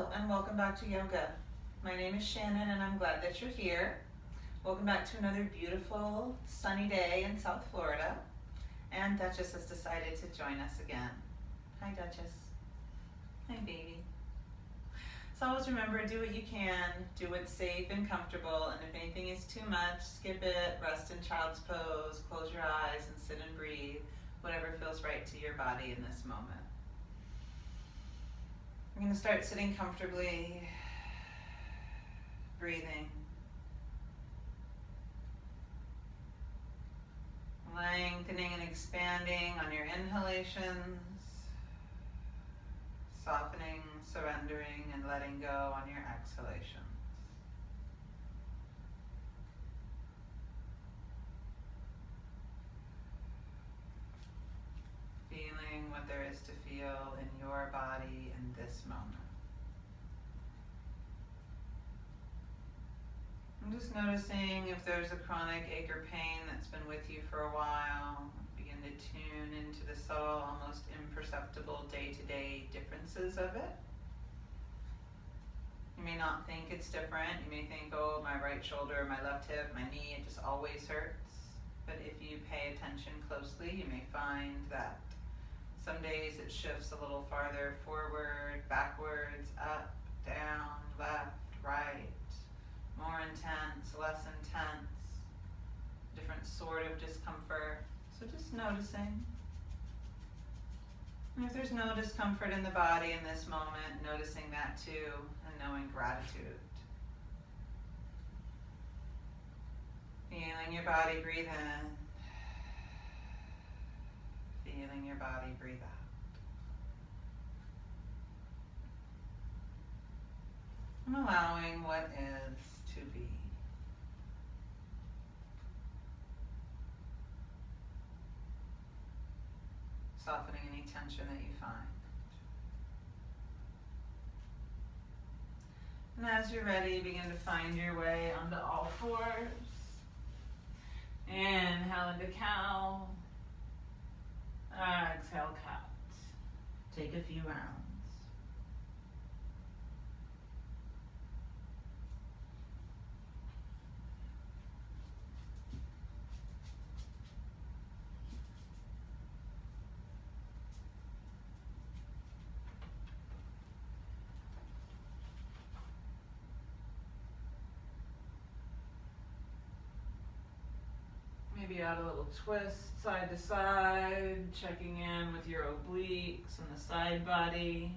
Hello and welcome back to yoga. My name is Shannon and I'm glad that you're here. Welcome back to another beautiful sunny day in South Florida. And Duchess has decided to join us again. Hi Duchess. Hi baby. So always remember, do what you can, do what's safe and comfortable, and if anything is too much, skip it, rest in child's pose, close your eyes and sit and breathe, whatever feels right to your body in this moment. We're going to start sitting comfortably, breathing, lengthening and expanding on your inhalations, softening, surrendering, and letting go on your exhalations. Feeling what there is to feel in your body in this moment. I'm just noticing if there's a chronic ache or pain that's been with you for a while. Begin to tune into the subtle, almost imperceptible day-to-day differences of it. You may not think it's different. You may think, oh, my right shoulder, my left hip, my knee, it just always hurts. But if you pay attention closely, you may find that some days it shifts a little farther forward, backwards, up, down, left, right, more intense, less intense, different sort of discomfort. So just noticing. And if there's no discomfort in the body in this moment, noticing that too, and knowing gratitude. Feeling your body breathe in. Feeling your body breathe out. And allowing what is to be. Softening any tension that you find. And as you're ready, begin to find your way onto all fours. Inhale into cow. Exhale, cat. Take a few rounds. Maybe add a little twist side to side, checking in with your obliques and the side body,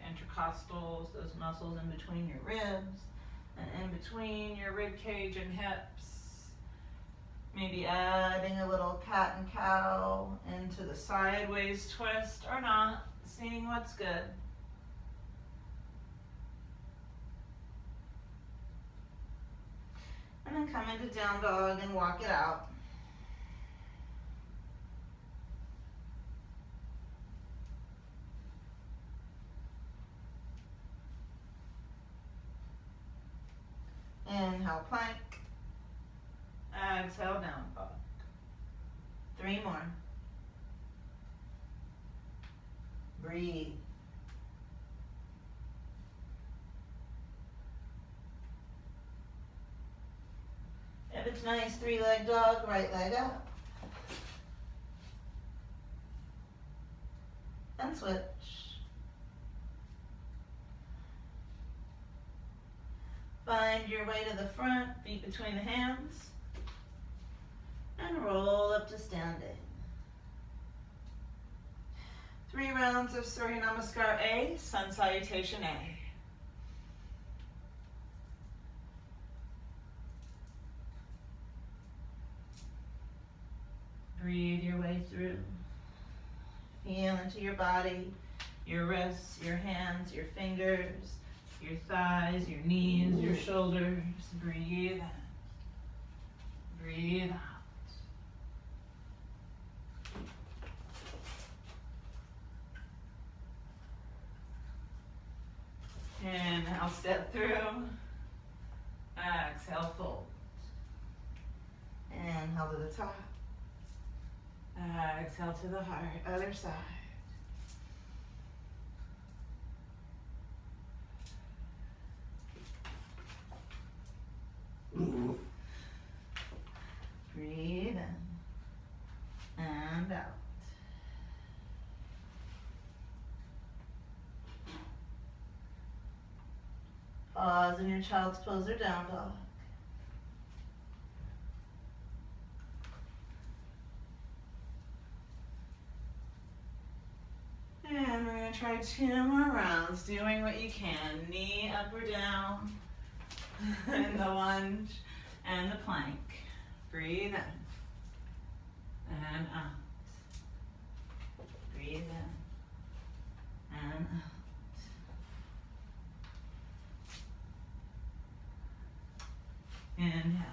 intercostals, those muscles in between your ribs and in between your rib cage and hips. Maybe adding a little cat and cow into the sideways twist or not, seeing what's good. And then come into down dog and walk it out. Inhale, plank. Exhale, down dog. 3 more. Breathe. If it's nice, 3-leg dog, right leg up. And switch. Find your way to the front, feet between the hands, and roll up to standing. 3 rounds of Surya Namasksar A, Sun Salutation A. Breathe your way through. Feel into your body, your wrists, your hands, your fingers, your thighs, your knees, your shoulders. Breathe in. Breathe out. Inhale, step through. Exhale, fold. Inhale to the top. Exhale to the heart. Other side. Pause in your child's pose or down dog. And we're going to try 2 more rounds, doing what you can. Knee up or down in the lunge and the plank. Breathe in and out. Breathe in and out. Inhale.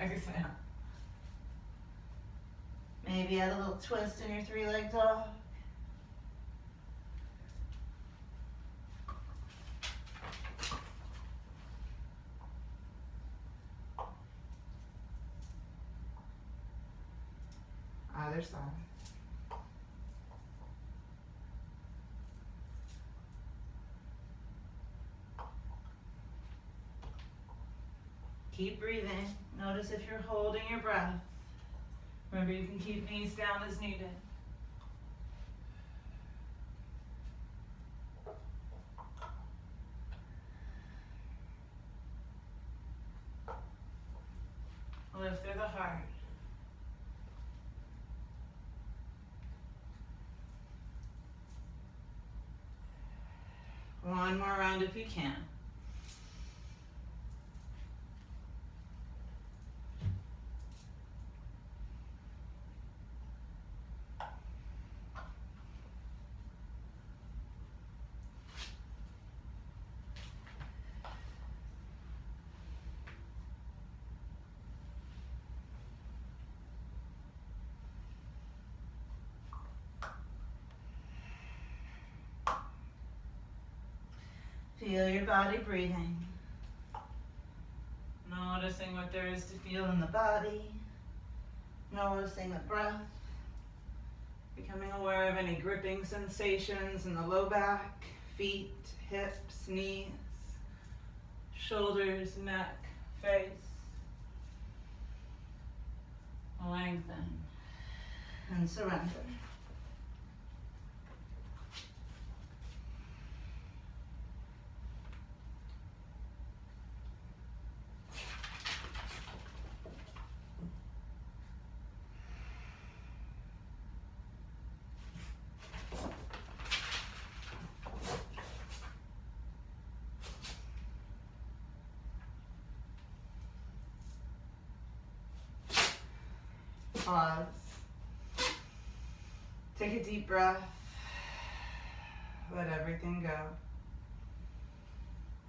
Exhale. Maybe add a little twist in your 3-leg dog. Other side. Keep breathing. Notice if you're holding your breath. Remember, you can keep knees down as needed. Lift through the heart. One more round if you can. Feel your body breathing. Noticing what there is to feel in the body. Noticing the breath. Becoming aware of any gripping sensations in the low back, feet, hips, knees, shoulders, neck, face. Lengthen and surrender. Pause. Take a deep breath. Let everything go.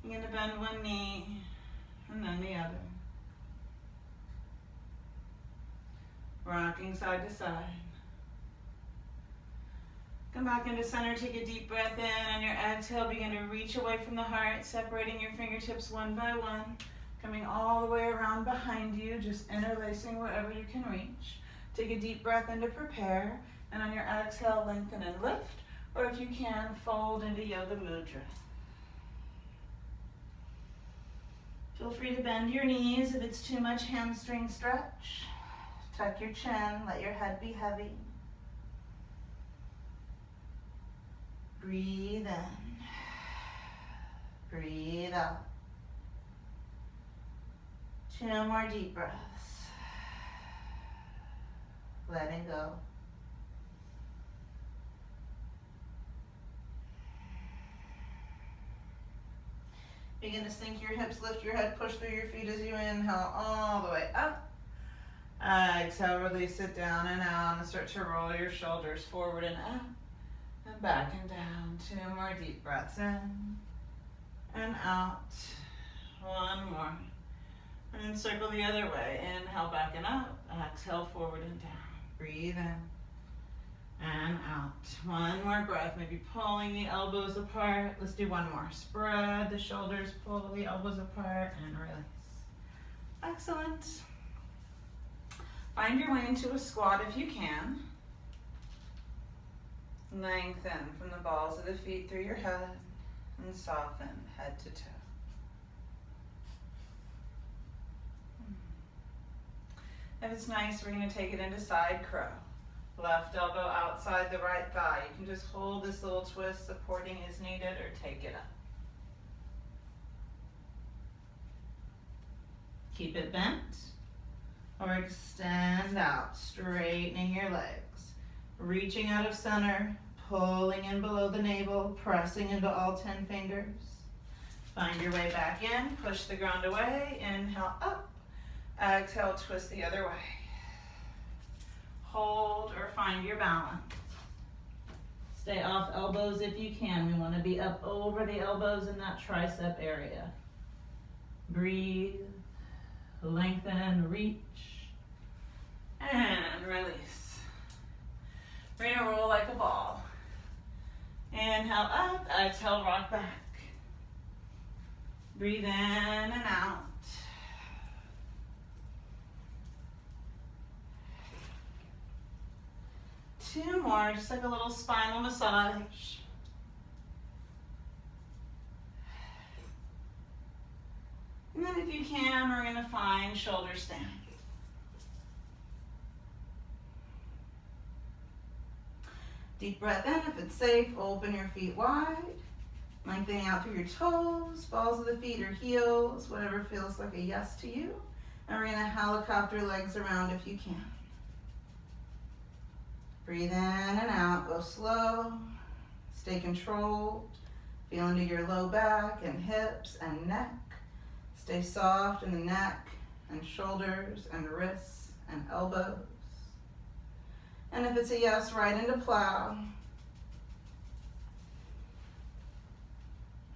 You're going to bend one knee and then the other. Rocking side to side. Come back into center. Take a deep breath in. On your exhale, begin to reach away from the heart, separating your fingertips one by one. Coming all the way around behind you, just interlacing wherever you can reach. Take a deep breath in to prepare, and on your exhale, lengthen and lift, or if you can, fold into Yoga Mudra. Feel free to bend your knees if it's too much hamstring stretch. Tuck your chin, let your head be heavy. Breathe in, breathe out. 2 more deep breaths. Letting go. Begin to sink your hips, lift your head, push through your feet as you inhale all the way up. Exhale, release it down and out, and start to roll your shoulders forward and up, and back and down. 2 more deep breaths in and out. 1 more. And then circle the other way. Inhale back and up. Exhale forward and down. Breathe in and out. 1 more breath. Maybe pulling the elbows apart. Let's do 1 more. Spread the shoulders, pull the elbows apart, and release. Excellent. Find your way into a squat if you can. Lengthen from the balls of the feet through your head and soften head to toe. If it's nice, we're going to take it into side crow. Left elbow outside the right thigh. You can just hold this little twist, supporting as needed, or take it up. Keep it bent or extend out, straightening your legs. Reaching out of center, pulling in below the navel, pressing into all 10 fingers. Find your way back in, push the ground away, inhale up, exhale, twist the other way. Hold or find your balance. Stay off elbows if you can. We want to be up over the elbows in that tricep area. Breathe, lengthen, reach, and release. We're gonna roll like a ball. Inhale up, exhale, rock back. Breathe in and out. Two more, just like a little spinal massage. And then if you can, we're gonna find shoulder stand. Deep breath in. If it's safe, open your feet wide. Lengthening out through your toes, balls of the feet or heels, whatever feels like a yes to you. And we're gonna helicopter legs around if you can. Breathe in and out, go slow, stay controlled. Feel into your low back and hips and neck. Stay soft in the neck and shoulders and wrists and elbows. And if it's a yes, right into plow.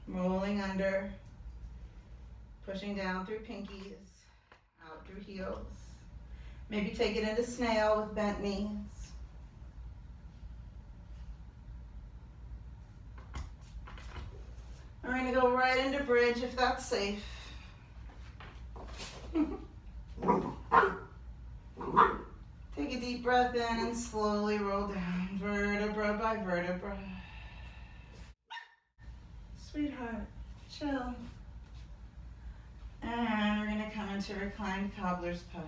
Rolling under, pushing down through pinkies, out through heels. Maybe take it into snail with bent knees. We're going to go right into bridge if that's safe. Take a deep breath in and slowly roll down, vertebra by vertebra. Sweetheart, chill. And we're going to come into reclined cobbler's pose.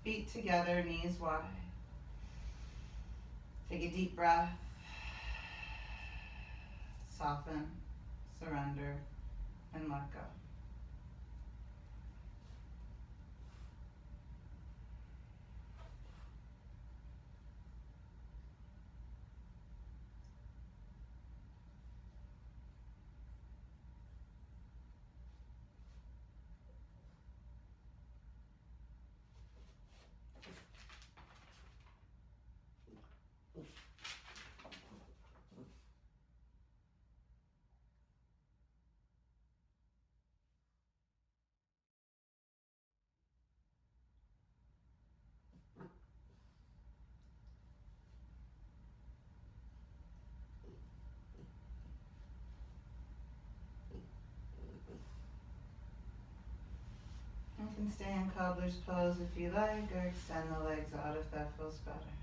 Feet together, knees wide. Take a deep breath. Soften, surrender, and let go. You can stay in cobbler's pose if you like, or extend the legs out if that feels better.